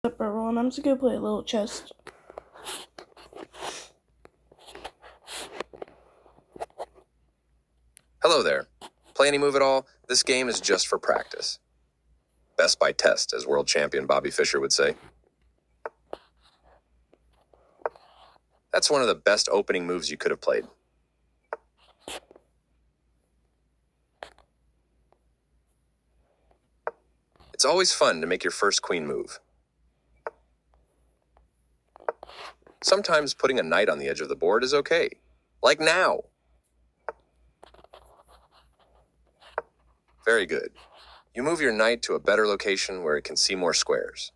Up everyone, I'm just gonna play a little chess. Hello there. Play any move at all? This game is just for practice. Best by test, as world champion Bobby Fischer would say. That's one of the best opening moves you could have played. It's always fun to make your first queen move. Sometimes putting a knight on the edge of the board is okay. Like now. Very good. You move your knight to a better location where it can see more squares.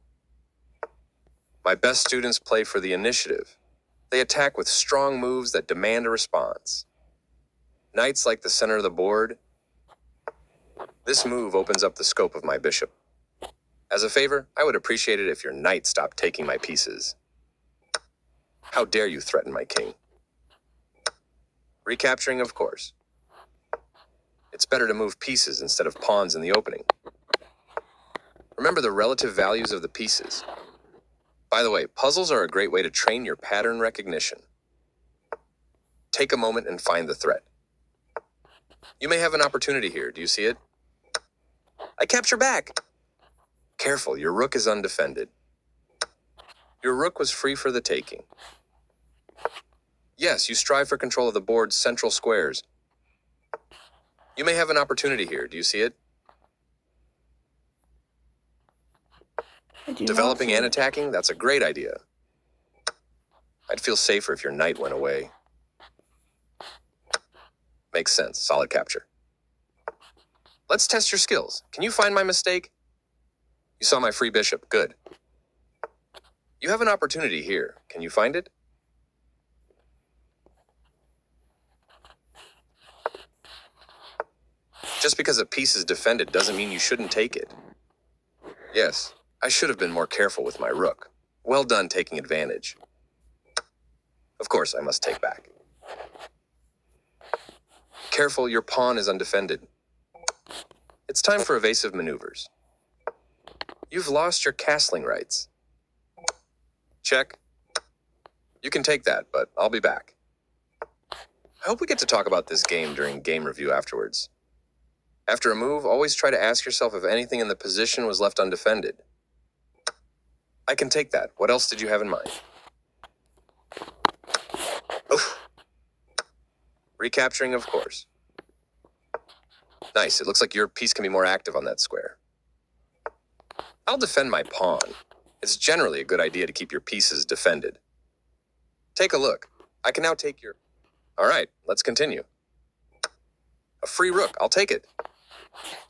My best students play for the initiative. They attack with strong moves that demand a response. Knights like the center of the board. This move opens up the scope of my bishop. As a favor, I would appreciate it if your knight stopped taking my pieces. How dare you threaten my king? Recapturing, of course. It's better to move pieces instead of pawns in the opening. Remember the relative values of the pieces. By the way, puzzles are a great way to train your pattern recognition. Take a moment and find the threat. You may have an opportunity here. Do you see it? I capture back. Careful, your rook is undefended. Your rook was free for the taking. Yes, you strive for control of the board's central squares. You may have an opportunity here. Do you see it? Developing and attacking, that's a great idea. I'd feel safer if your knight went away. Makes sense. Solid capture. Let's test your skills. Can you find my mistake? You saw my free bishop. Good. You have an opportunity here. Can you find it? Just because a piece is defended doesn't mean you shouldn't take it. Yes, I should have been more careful with my rook. Well done taking advantage. Of course, I must take back. Careful, your pawn is undefended. It's time for evasive maneuvers. You've lost your castling rights. Check. You can take that, but I'll be back. I hope we get to talk about this game during game review afterwards. After a move, always try to ask yourself if anything in the position was left undefended. I can take that. What else did you have in mind? Oof. Recapturing, of course. Nice. It looks like your piece can be more active on that square. I'll defend my pawn. It's generally a good idea to keep your pieces defended. Take a look. I can now take your... All right, let's continue. A free rook. I'll take it.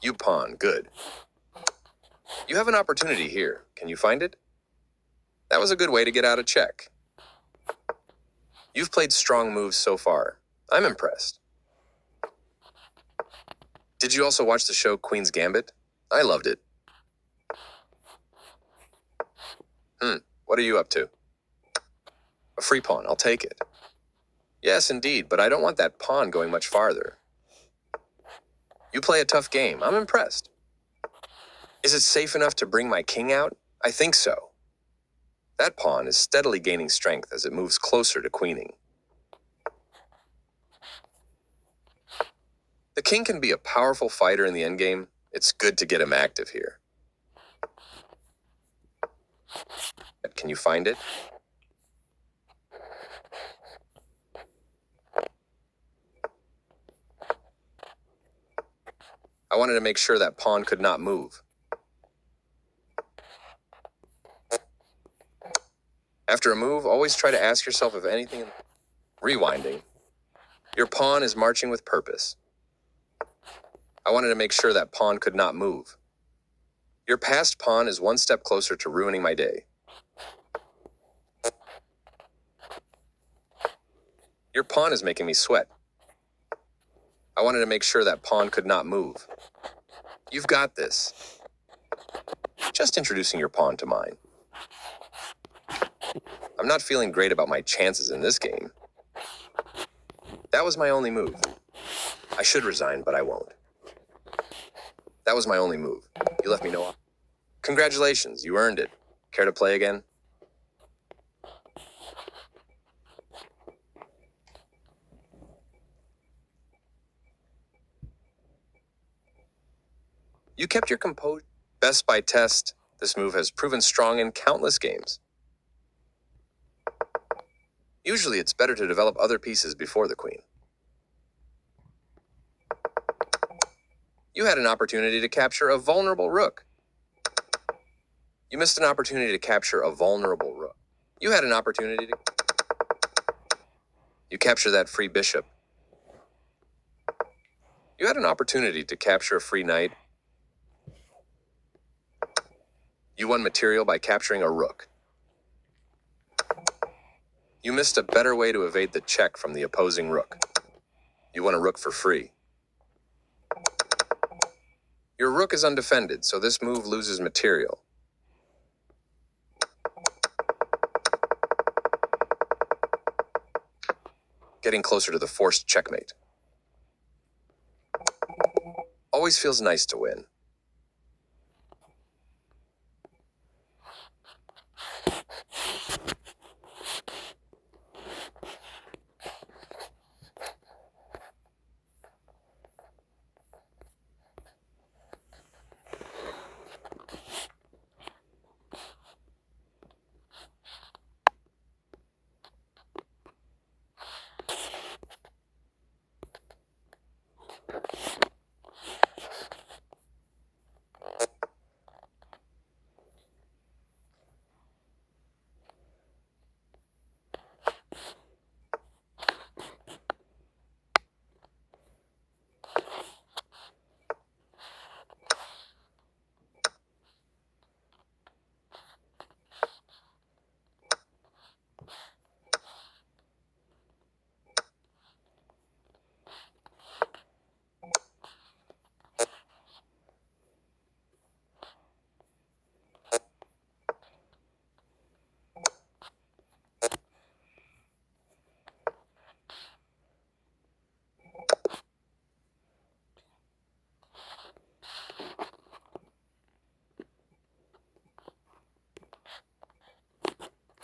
You pawn. Good. You have an opportunity here. Can you find it? That was a good way to get out of check. You've played strong moves so far. I'm impressed. Did you also watch the show Queen's Gambit? I loved it. What are you up to? A free pawn. I'll take it. Yes, indeed, but I don't want that pawn going much farther. You play a tough game. I'm impressed. Is it safe enough to bring my king out? I think so. That pawn is steadily gaining strength as it moves closer to queening. The king can be a powerful fighter in the endgame. It's good to get him active here. Can you find it? I wanted to make sure that pawn could not move. After a move, always try to ask yourself if anything... Rewinding. Your pawn is marching with purpose. I wanted to make sure that pawn could not move. Your passed pawn is one step closer to ruining my day. Your pawn is making me sweat. I wanted to make sure that pawn could not move. You've got this. Just introducing your pawn to mine. I'm not feeling great about my chances in this game. That was my only move. I should resign, but I won't. That was my only move. You left me no option. Congratulations, you earned it. Care to play again? You kept your composure. Best by test, this move has proven strong in countless games. Usually it's better to develop other pieces before the queen. You had an opportunity to capture a vulnerable rook. You missed an opportunity to capture a vulnerable rook. You had an opportunity to... You capture that free bishop. You had an opportunity to capture a free knight. You won material by capturing a rook. You missed a better way to evade the check from the opposing rook. You won a rook for free. Your rook is undefended, so this move loses material. Getting closer to the forced checkmate. Always feels nice to win.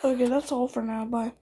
Okay, that's all for now. Bye.